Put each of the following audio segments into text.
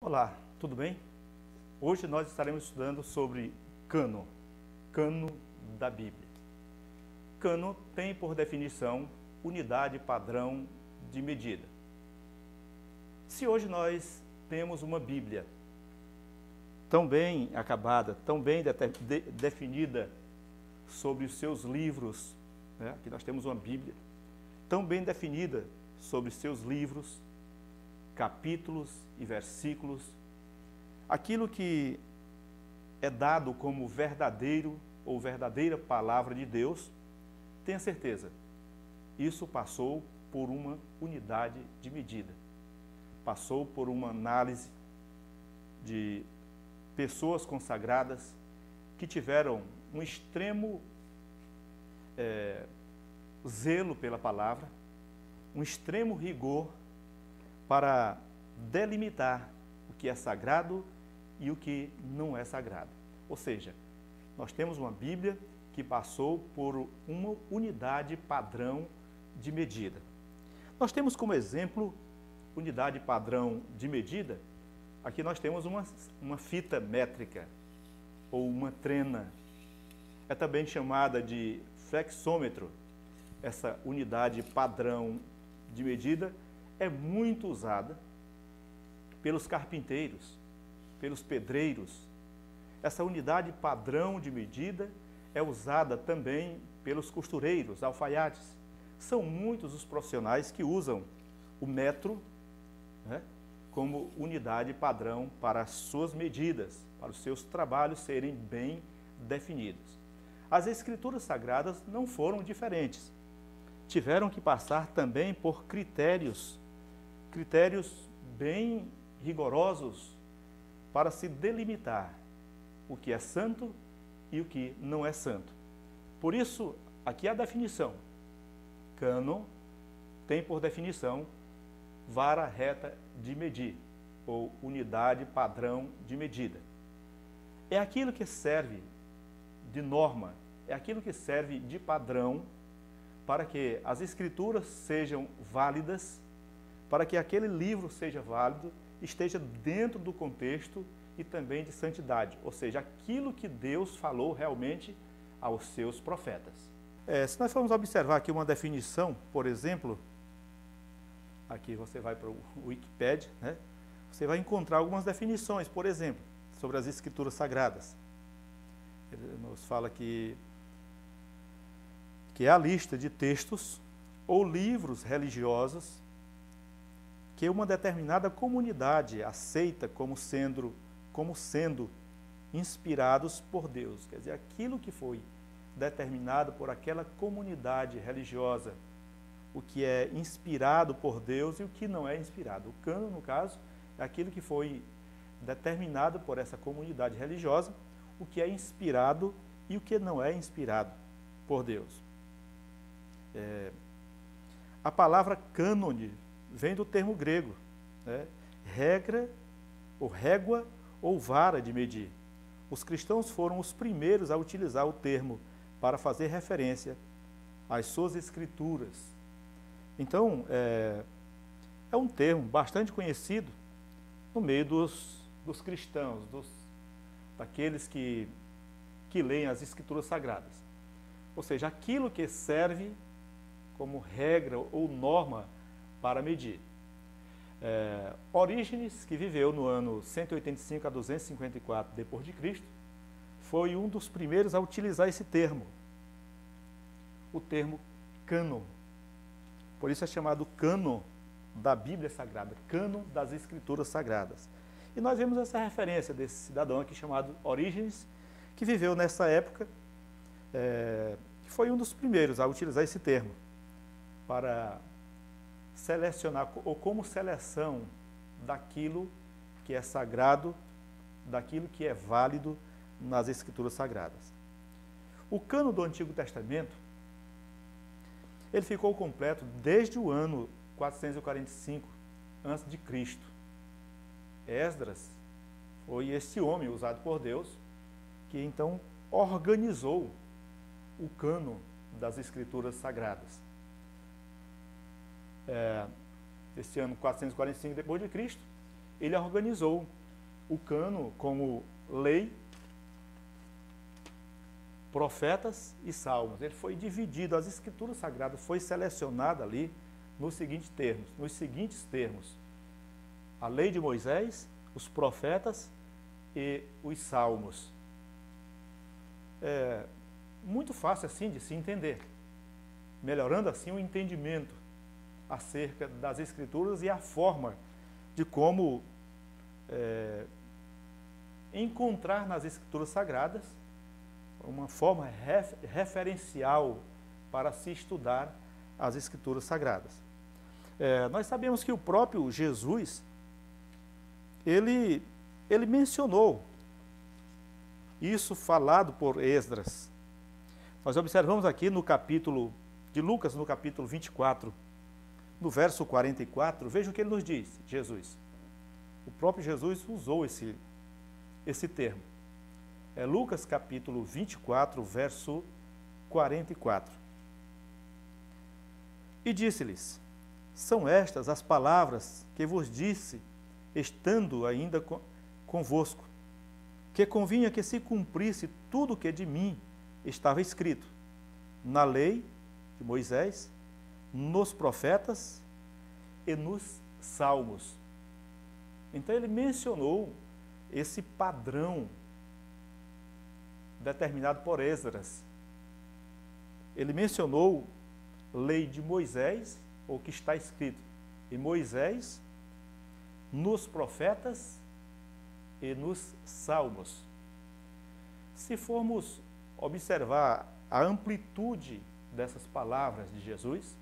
Olá, tudo bem? Hoje nós estaremos estudando sobre cânon da Bíblia. Cânon tem por definição unidade padrão de medida. Se hoje nós temos uma Bíblia tão bem acabada, tão bem definida sobre os seus livros, né? Aqui nós temos uma Bíblia tão bem definida sobre os seus livros, capítulos e versículos, aquilo que é dado como verdadeiro ou verdadeira palavra de Deus, tenha certeza, isso passou por uma unidade de medida, passou por uma análise de pessoas consagradas que tiveram um extremo zelo pela palavra, um extremo rigor para delimitar o que é sagrado e o que não é sagrado. Ou seja, nós temos uma Bíblia que passou por uma unidade padrão de medida. Nós temos como exemplo unidade padrão de medida. Aqui nós temos uma fita métrica ou uma trena. É também chamada de flexômetro. Essa unidade padrão de medida é muito usada pelos carpinteiros, pelos pedreiros. Essa unidade padrão de medida é usada também pelos costureiros, alfaiates. São muitos os profissionais que usam o metro, né, como unidade padrão para as suas medidas, para os seus trabalhos serem bem definidos. As Escrituras Sagradas não foram diferentes. Tiveram que passar também por critérios bem rigorosos para se delimitar o que é santo e o que não é santo. Por isso, aqui a definição. Cânon tem por definição vara reta de medir, ou unidade padrão de medida. É aquilo que serve de norma, é aquilo que serve de padrão para que as Escrituras sejam válidas, para que aquele livro seja válido, esteja dentro do contexto e também de santidade, ou seja, aquilo que Deus falou realmente aos seus profetas. Se nós formos observar aqui uma definição, por exemplo, aqui você vai para o Wikipedia, né? Você vai encontrar algumas definições, por exemplo, sobre as Escrituras Sagradas. Ele nos fala que é a lista de textos ou livros religiosos que uma determinada comunidade aceita como sendo inspirados por Deus. Quer dizer, aquilo que foi determinado por aquela comunidade religiosa, o que é inspirado por Deus e o que não é inspirado. O cânon, no caso, é aquilo que foi determinado por essa comunidade religiosa, o que é inspirado e o que não é inspirado por Deus. A palavra cânone vem do termo grego, né? Regra, ou régua, ou vara de medir. Os cristãos foram os primeiros a utilizar o termo para fazer referência às suas escrituras. Então, é um termo bastante conhecido no meio dos cristãos, daqueles que leem as Escrituras Sagradas. Ou seja, aquilo que serve como regra ou norma para medir. Orígenes, que viveu no ano 185 a 254 d.C., foi um dos primeiros a utilizar esse termo, o termo cânon. Por isso é chamado cânon da Bíblia Sagrada, cânon das Escrituras Sagradas. E nós vemos essa referência desse cidadão aqui chamado Orígenes, que viveu nessa época, que foi um dos primeiros a utilizar esse termo para selecionar, ou como seleção daquilo que é sagrado, daquilo que é válido nas Escrituras Sagradas. O cânon do Antigo Testamento, ele ficou completo desde o ano 445 a.C. Esdras foi esse homem usado por Deus que então organizou o cânon das Escrituras Sagradas. Esse ano 445 d.C., ele organizou o cano como lei, profetas e salmos. Ele foi dividido, as escrituras sagradas foi selecionada ali nos seguintes termos. A lei de Moisés, os profetas e os salmos. É muito fácil assim de se entender, melhorando assim o entendimento acerca das escrituras e a forma de como encontrar nas escrituras sagradas uma forma referencial para se estudar as escrituras sagradas. Nós sabemos que o próprio Jesus, ele mencionou isso falado por Esdras. Nós observamos aqui no capítulo de Lucas, no capítulo 24, no verso 44, veja o que ele nos diz, Jesus. O próprio Jesus usou esse termo. Lucas capítulo 24, verso 44. E disse-lhes: são estas as palavras que vos disse, estando ainda convosco, que convinha que se cumprisse tudo o que de mim estava escrito, na lei de Moisés, nos profetas e nos salmos. Então ele mencionou esse padrão determinado por Esdras. Ele mencionou lei de Moisés, ou que está escrito em Moisés, nos profetas e nos salmos. Se formos observar a amplitude dessas palavras de Jesus,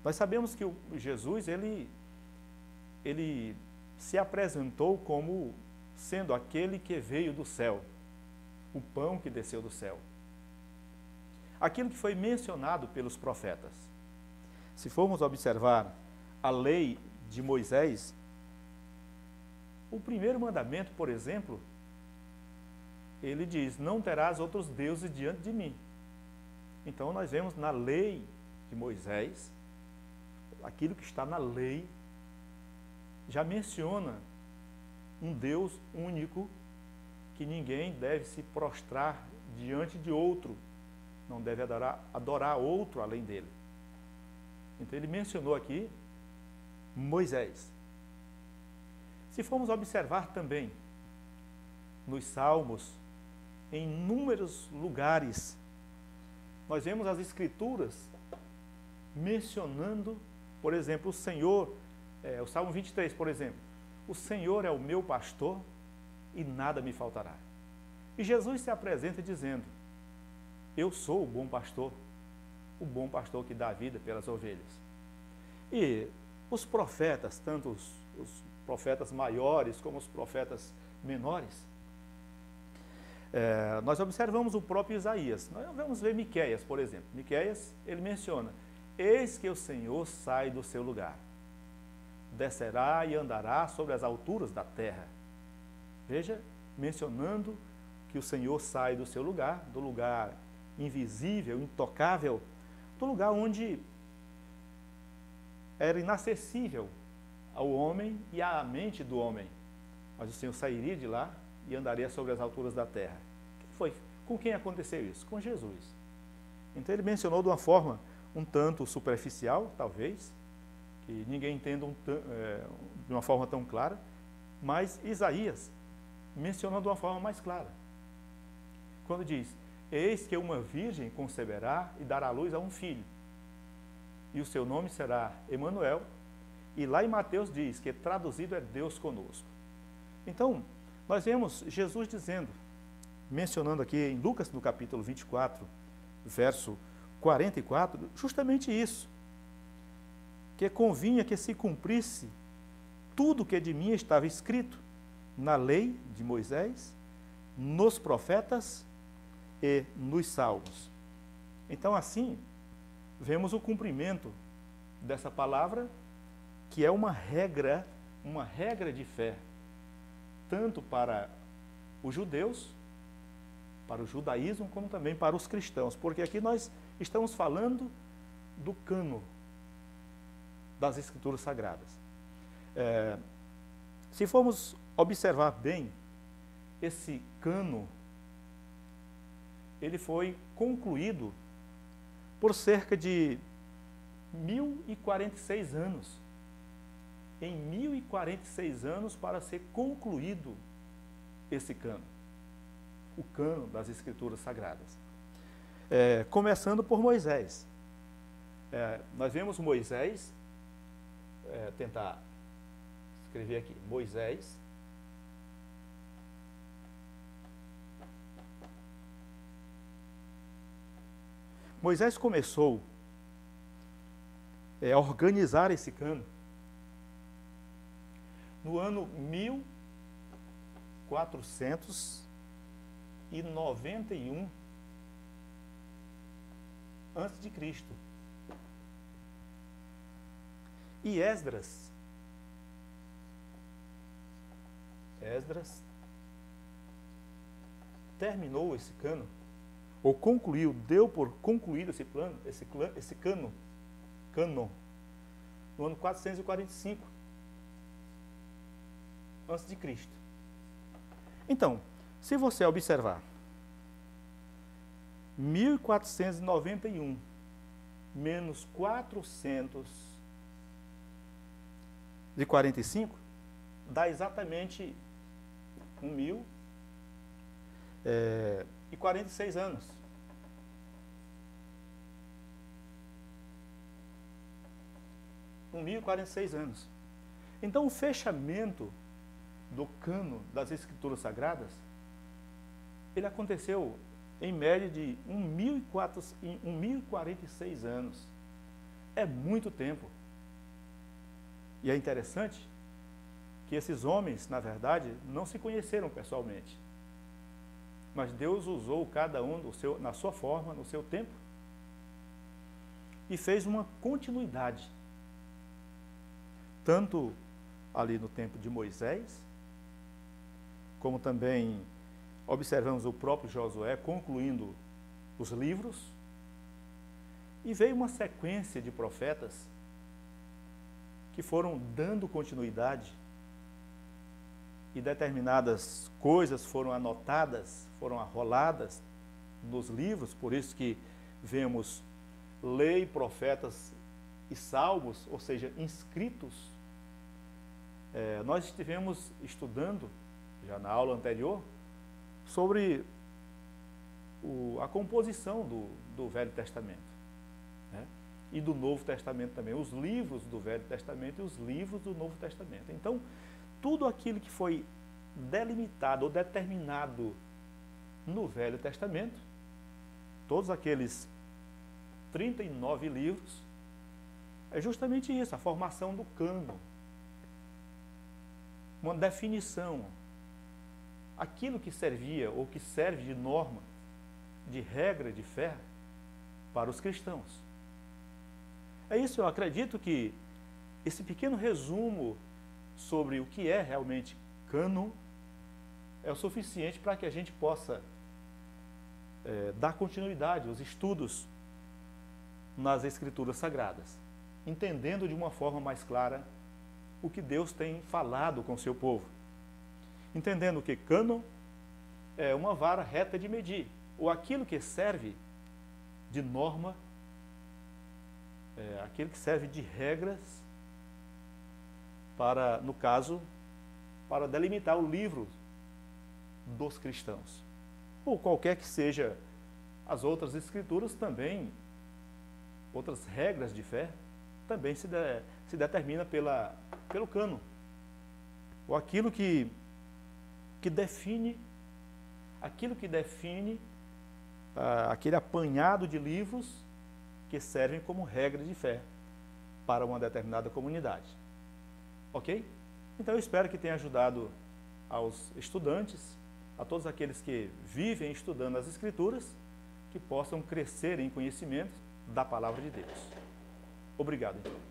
nós sabemos que Jesus, ele se apresentou como sendo aquele que veio do céu, o pão que desceu do céu. Aquilo que foi mencionado pelos profetas. Se formos observar a lei de Moisés, o primeiro mandamento, por exemplo, ele diz: não terás outros deuses diante de mim. Então nós vemos na lei de Moisés, aquilo que está na lei, já menciona um Deus único, que ninguém deve se prostrar diante de outro, não deve adorar outro além dele. Então ele mencionou aqui Moisés. Se formos observar também nos Salmos, em inúmeros lugares, nós vemos as Escrituras mencionando, por exemplo, o Senhor, o Salmo 23, por exemplo, o Senhor é o meu pastor e nada me faltará. E Jesus se apresenta dizendo: eu sou o bom pastor que dá a vida pelas ovelhas. E os profetas, tanto os profetas maiores como os profetas menores, nós observamos o próprio Isaías. Nós vamos ver Miqueias, por exemplo. Miqueias, ele menciona: eis que o Senhor sai do seu lugar, descerá e andará sobre as alturas da terra. Veja, mencionando que o Senhor sai do seu lugar, do lugar invisível, intocável, do lugar onde era inacessível ao homem e à mente do homem. Mas o Senhor sairia de lá e andaria sobre as alturas da terra. Com quem aconteceu isso? Com Jesus. Então ele mencionou de uma forma um tanto superficial, talvez, que ninguém entenda de uma forma tão clara, mas Isaías menciona de uma forma mais clara. Quando diz: eis que uma virgem conceberá e dará à luz a um filho, e o seu nome será Emanuel. E lá em Mateus diz que traduzido é Deus conosco. Então, nós vemos Jesus dizendo, mencionando aqui em Lucas, no capítulo 24, verso 44, justamente isso, que convinha que se cumprisse tudo que de mim estava escrito na lei de Moisés, nos profetas e nos salmos. Então, assim, vemos o cumprimento dessa palavra, que é uma regra de fé, tanto para os judeus, para o judaísmo, como também para os cristãos, porque aqui nós estamos falando do cano das Escrituras Sagradas. Se formos observar bem, esse cano, ele foi concluído por cerca de 1046 anos. Em 1046 anos para ser concluído esse cano, o cano das Escrituras Sagradas. Começando por Moisés. Nós vemos Moisés, tentar escrever aqui, Moisés, Moisés começou a organizar esse cano no ano 1491 antes de Cristo. E Esdras terminou esse cano, ou concluiu, deu por concluído esse cano, no ano 445 antes de Cristo. Então, se você observar 1491 menos 445 dá exatamente 1046 anos. anos. Então, o fechamento do cano das Escrituras Sagradas, ele aconteceu em média de 1046 anos. É muito tempo. E é interessante que esses homens, na verdade, não se conheceram pessoalmente. Mas Deus usou cada um na sua forma, no seu tempo, e fez uma continuidade. Tanto ali no tempo de Moisés, como também observamos o próprio Josué concluindo os livros, e veio uma sequência de profetas que foram dando continuidade, e determinadas coisas foram anotadas, foram arroladas nos livros, por isso que vemos lei, profetas e salmos, ou seja, inscritos. Nós estivemos estudando, já na aula anterior, sobre a composição do Velho Testamento, né? E do Novo Testamento também, os livros do Velho Testamento e os livros do Novo Testamento. Então, tudo aquilo que foi delimitado ou determinado no Velho Testamento, todos aqueles 39 livros, é justamente isso, a formação do cânon, uma definição, aquilo que servia ou que serve de norma, de regra de fé para os cristãos. É isso, eu acredito que esse pequeno resumo sobre o que é realmente cânon é o suficiente para que a gente possa dar continuidade aos estudos nas Escrituras Sagradas, entendendo de uma forma mais clara o que Deus tem falado com o seu povo. Entendendo que cânon é uma vara reta de medir, ou aquilo que serve de norma, aquilo que serve de regras para, no caso, para delimitar o livro dos cristãos. Ou qualquer que seja as outras escrituras também, outras regras de fé, também se determina pelo cânon. Ou aquilo que define, aquele apanhado de livros que servem como regra de fé para uma determinada comunidade. Ok? Então eu espero que tenha ajudado aos estudantes, a todos aqueles que vivem estudando as Escrituras, que possam crescer em conhecimento da Palavra de Deus. Obrigado, então.